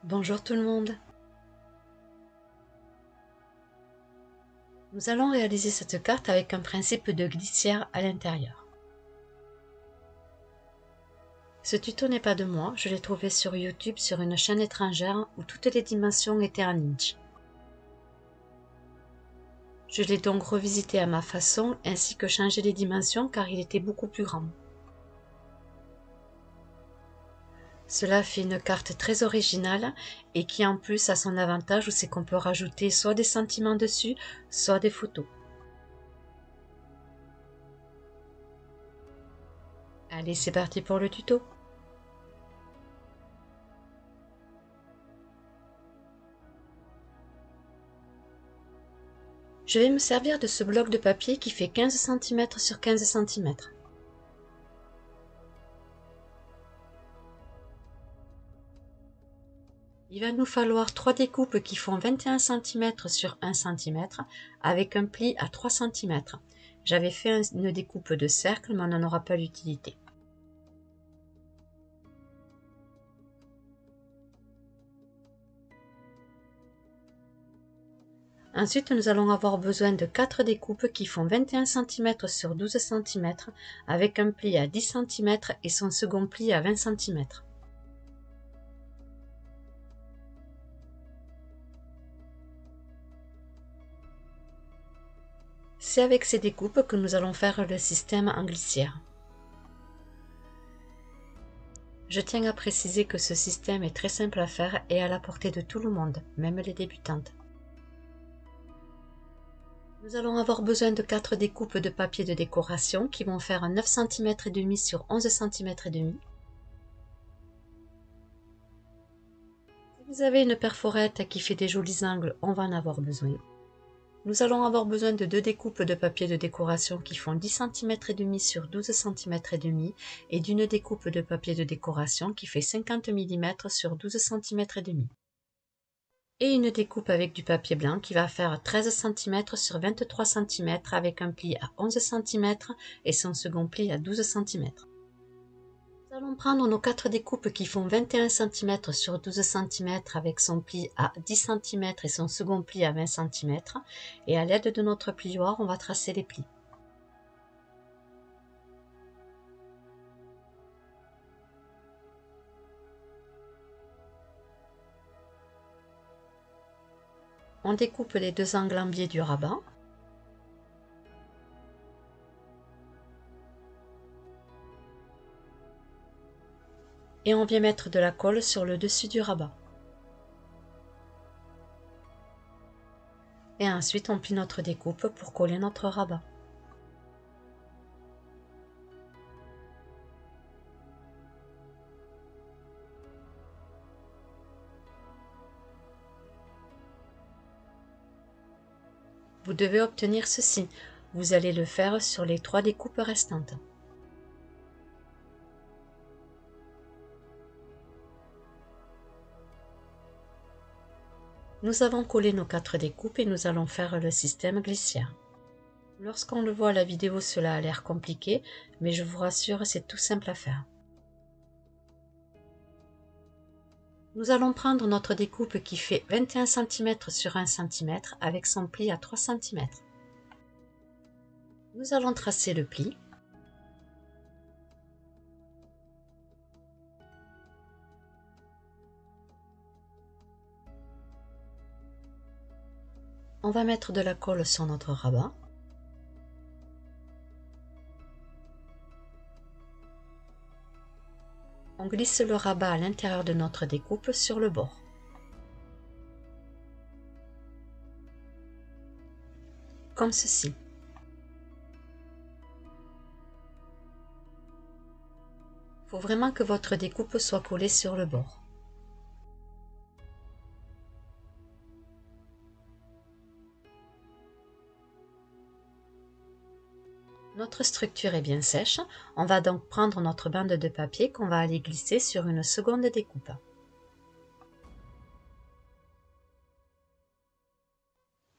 Bonjour tout le monde. Nous allons réaliser cette carte avec un principe de glissière à l'intérieur. Ce tuto n'est pas de moi, je l'ai trouvé sur YouTube sur une chaîne étrangère où toutes les dimensions étaient en inch. Je l'ai donc revisité à ma façon ainsi que changé les dimensions car il était beaucoup plus grand. Cela fait une carte très originale et qui en plus a son avantage, c'est qu'on peut rajouter soit des sentiments dessus, soit des photos. Allez, c'est parti pour le tuto. Je vais me servir de ce bloc de papier qui fait 15 cm sur 15 cm. Il va nous falloir 3 découpes qui font 21 cm sur 1 cm avec un pli à 3 cm. J'avais fait une découpe de cercle mais on n'en aura pas l'utilité. Ensuite, nous allons avoir besoin de 4 découpes qui font 21 cm sur 12 cm avec un pli à 10 cm et son second pli à 20 cm. C'est avec ces découpes que nous allons faire le système en glissière. Je tiens à préciser que ce système est très simple à faire et à la portée de tout le monde, même les débutantes. Nous allons avoir besoin de 4 découpes de papier de décoration qui vont faire 9 cm et demi sur 11 cm et demi. Si vous avez une perforette qui fait des jolis angles, on va en avoir besoin. Nous allons avoir besoin de 2 découpes de papier de décoration qui font 10 cm et demi sur 12 cm et demi et d'une découpe de papier de décoration qui fait 50 mm sur 12 cm et demi. Et une découpe avec du papier blanc qui va faire 13 cm sur 23 cm avec un pli à 11 cm et son second pli à 12 cm. Nous allons prendre nos 4 découpes qui font 21 cm sur 12 cm avec son pli à 10 cm et son second pli à 20 cm et à l'aide de notre plioir, on va tracer les plis. On découpe les 2 angles en biais du rabat. Et on vient mettre de la colle sur le dessus du rabat. Et ensuite on plie notre découpe pour coller notre rabat. Vous devez obtenir ceci. Vous allez le faire sur les 3 découpes restantes. Nous avons collé nos 4 découpes et nous allons faire le système glissière. Lorsqu'on le voit à la vidéo, cela a l'air compliqué, mais je vous rassure, c'est tout simple à faire. Nous allons prendre notre découpe qui fait 21 cm sur 1 cm avec son pli à 3 cm. Nous allons tracer le pli. On va mettre de la colle sur notre rabat. On glisse le rabat à l'intérieur de notre découpe sur le bord. Comme ceci. Il faut vraiment que votre découpe soit collée sur le bord. Notre structure est bien sèche, on va donc prendre notre bande de papier qu'on va aller glisser sur une seconde découpe.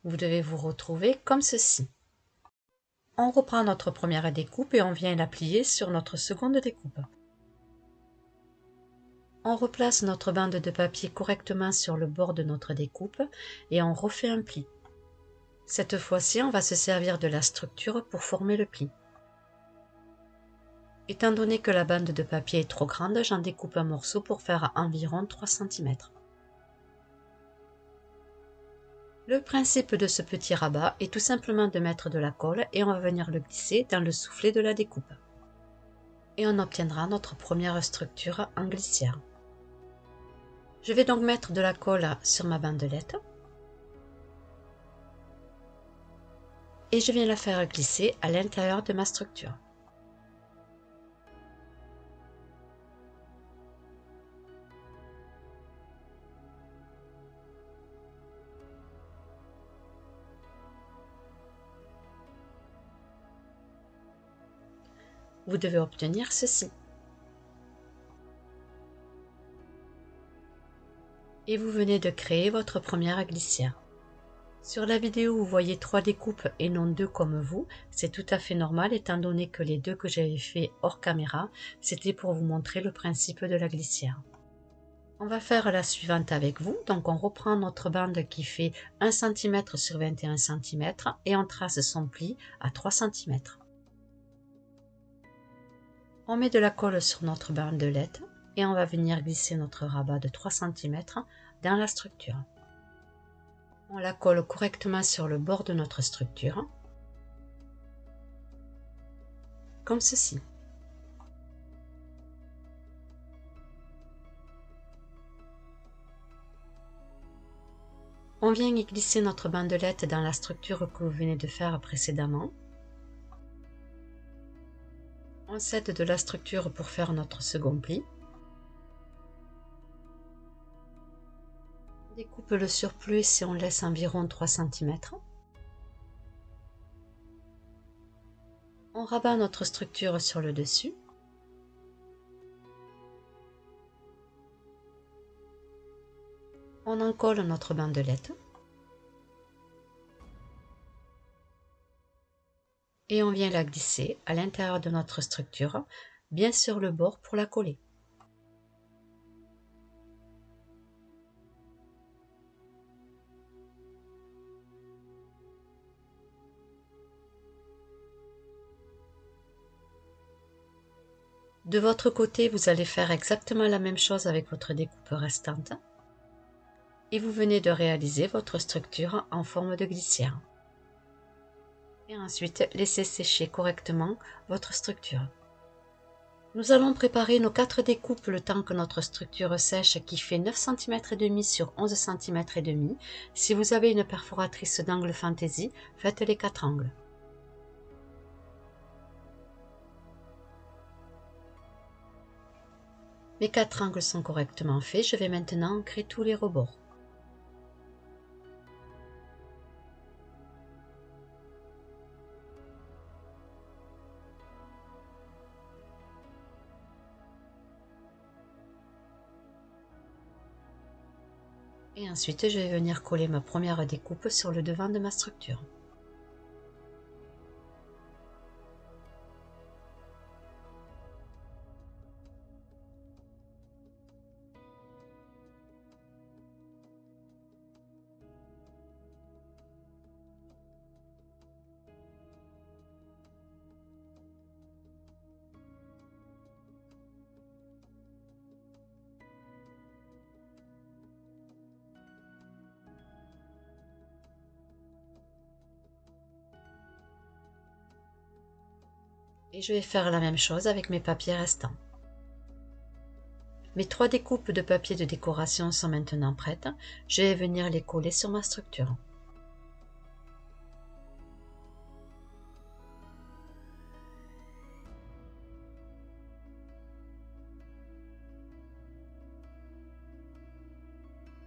Vous devez vous retrouver comme ceci. On reprend notre première découpe et on vient la plier sur notre seconde découpe. On replace notre bande de papier correctement sur le bord de notre découpe et on refait un pli. Cette fois-ci, on va se servir de la structure pour former le pli. Étant donné que la bande de papier est trop grande, j'en découpe un morceau pour faire environ 3 cm. Le principe de ce petit rabat est tout simplement de mettre de la colle et on va venir le glisser dans le soufflet de la découpe. Et on obtiendra notre première structure en glissière. Je vais donc mettre de la colle sur ma bandelette et je viens la faire glisser à l'intérieur de ma structure. Vous devez obtenir ceci. Et vous venez de créer votre première glissière. Sur la vidéo, vous voyez 3 découpes et non 2 comme vous. C'est tout à fait normal étant donné que les 2 que j'avais fait hors caméra, c'était pour vous montrer le principe de la glissière. On va faire la suivante avec vous. Donc on reprend notre bande qui fait 1 cm sur 21 cm et on trace son pli à 3 cm. On met de la colle sur notre bandelette et on va venir glisser notre rabat de 3 cm dans la structure. On la colle correctement sur le bord de notre structure, comme ceci. On vient y glisser notre bandelette dans la structure que vous venez de faire précédemment. On s'aide de la structure pour faire notre second pli. On découpe le surplus et on laisse environ 3 cm. On rabat notre structure sur le dessus. On encolle notre bandelette. Et on vient la glisser à l'intérieur de notre structure, bien sur le bord pour la coller. De votre côté, vous allez faire exactement la même chose avec votre découpe restante. Et vous venez de réaliser votre structure en forme de glissière. Et ensuite, laissez sécher correctement votre structure. Nous allons préparer nos 4 découpes le temps que notre structure sèche qui fait 9 cm et demi sur 11 cm et demi. Si vous avez une perforatrice d'angle fantaisie, faites les 4 angles. Mes 4 angles sont correctement faits, je vais maintenant ancrer tous les rebords. Et ensuite, je vais venir coller ma première découpe sur le devant de ma structure. Et je vais faire la même chose avec mes papiers restants. Mes 3 découpes de papier de décoration sont maintenant prêtes. Je vais venir les coller sur ma structure.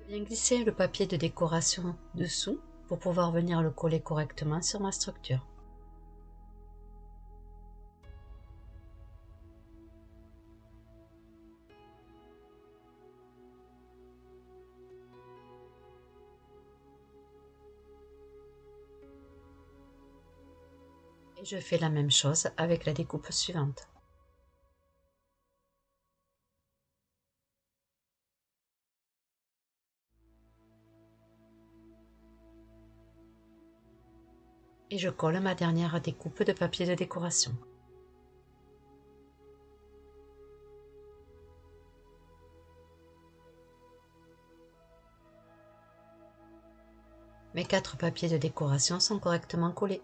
Je viens glisser le papier de décoration dessous pour pouvoir venir le coller correctement sur ma structure. Et je fais la même chose avec la découpe suivante. Et je colle ma dernière découpe de papier de décoration. Mes 4 papiers de décoration sont correctement collés.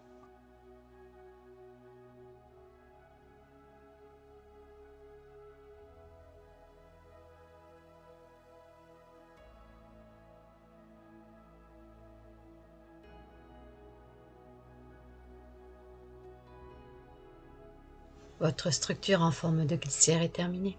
Votre structure en forme de glissière est terminée.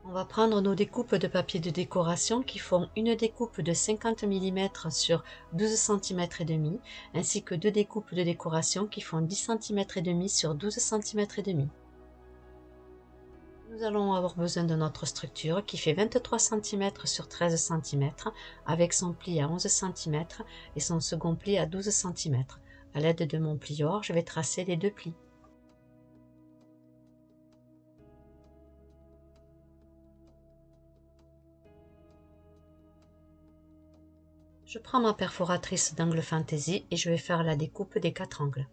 On va prendre nos découpes de papier de décoration qui font une découpe de 50 mm sur 12 cm et demi, ainsi que 2 découpes de décoration qui font 10 cm et demi sur 12 cm et demi. Nous allons avoir besoin de notre structure qui fait 23 cm sur 13 cm avec son pli à 11 cm et son second pli à 12 cm. À l'aide de mon plieur, je vais tracer les deux plis. Je prends ma perforatrice d'angle fantaisie et je vais faire la découpe des 4 angles.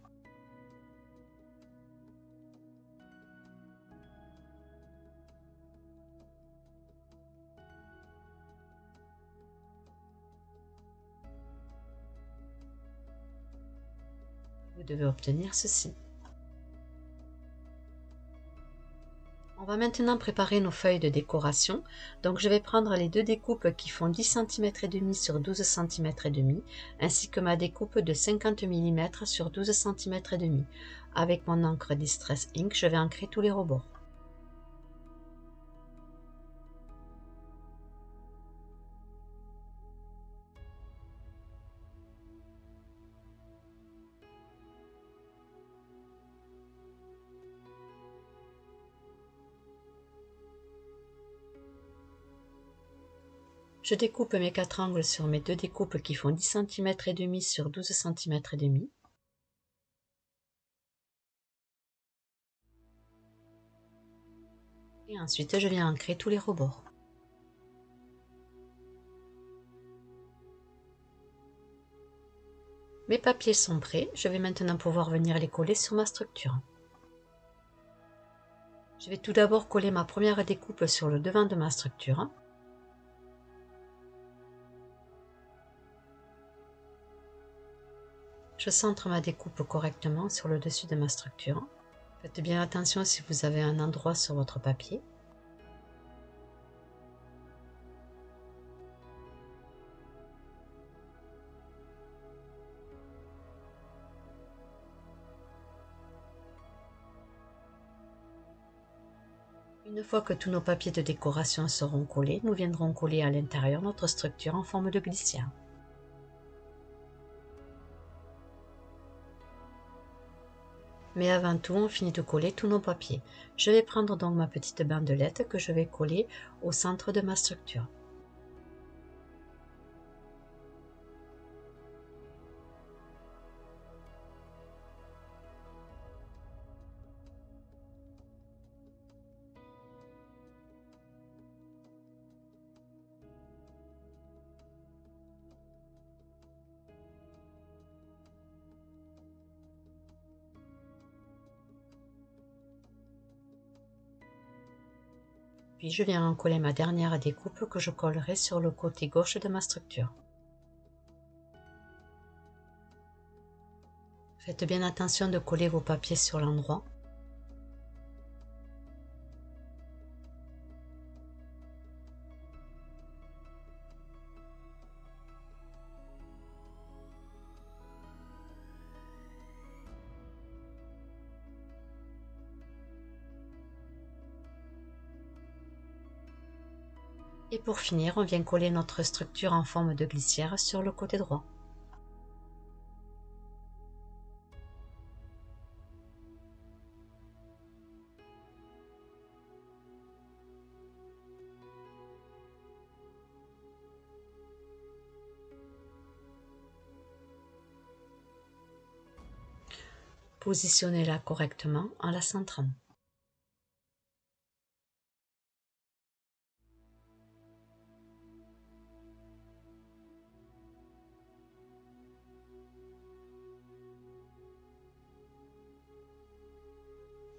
Vous devez obtenir ceci. On va maintenant préparer nos feuilles de décoration. Donc je vais prendre les deux découpes qui font 10 cm et demi sur 12 cm et demi, ainsi que ma découpe de 50 mm sur 12 cm et demi. Avec mon encre Distress Ink, je vais ancrer tous les rebords. Je découpe mes 4 angles sur mes deux découpes qui font 10 cm et demi sur 12 cm et demi. Et ensuite, je viens ancrer tous les rebords. Mes papiers sont prêts, je vais maintenant pouvoir venir les coller sur ma structure. Je vais tout d'abord coller ma première découpe sur le devant de ma structure. Je centre ma découpe correctement sur le dessus de ma structure. Faites bien attention si vous avez un endroit sur votre papier. Une fois que tous nos papiers de décoration seront collés, nous viendrons coller à l'intérieur notre structure en forme de glissière. Mais avant tout, on finit de coller tous nos papiers. Je vais prendre donc ma petite bandelette que je vais coller au centre de ma structure. Puis je viens en coller ma dernière découpe que je collerai sur le côté gauche de ma structure. Faites bien attention de coller vos papiers sur l'endroit. Et pour finir, on vient coller notre structure en forme de glissière sur le côté droit. Positionnez-la correctement en la centrant.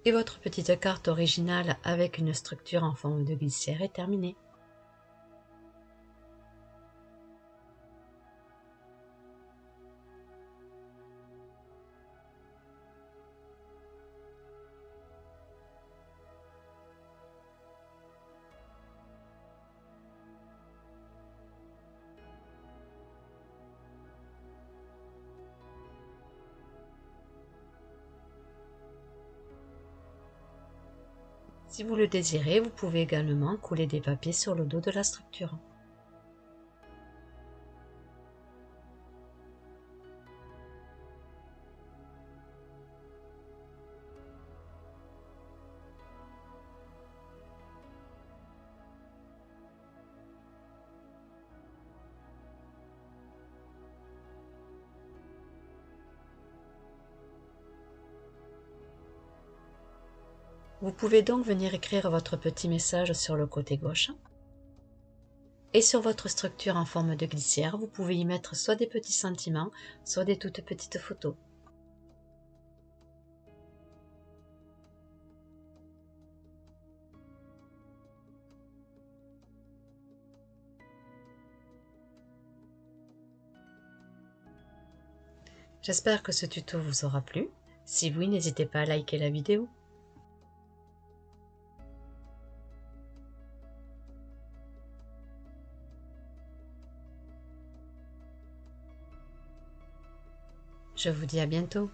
Et votre petite carte originale avec une structure en forme de glissière est terminée. Si vous le désirez, vous pouvez également coller des papiers sur le dos de la structure. Vous pouvez donc venir écrire votre petit message sur le côté gauche. Et sur votre structure en forme de glissière, vous pouvez y mettre soit des petits sentiments, soit des toutes petites photos. J'espère que ce tuto vous aura plu. Si oui, n'hésitez pas à liker la vidéo. Je vous dis à bientôt.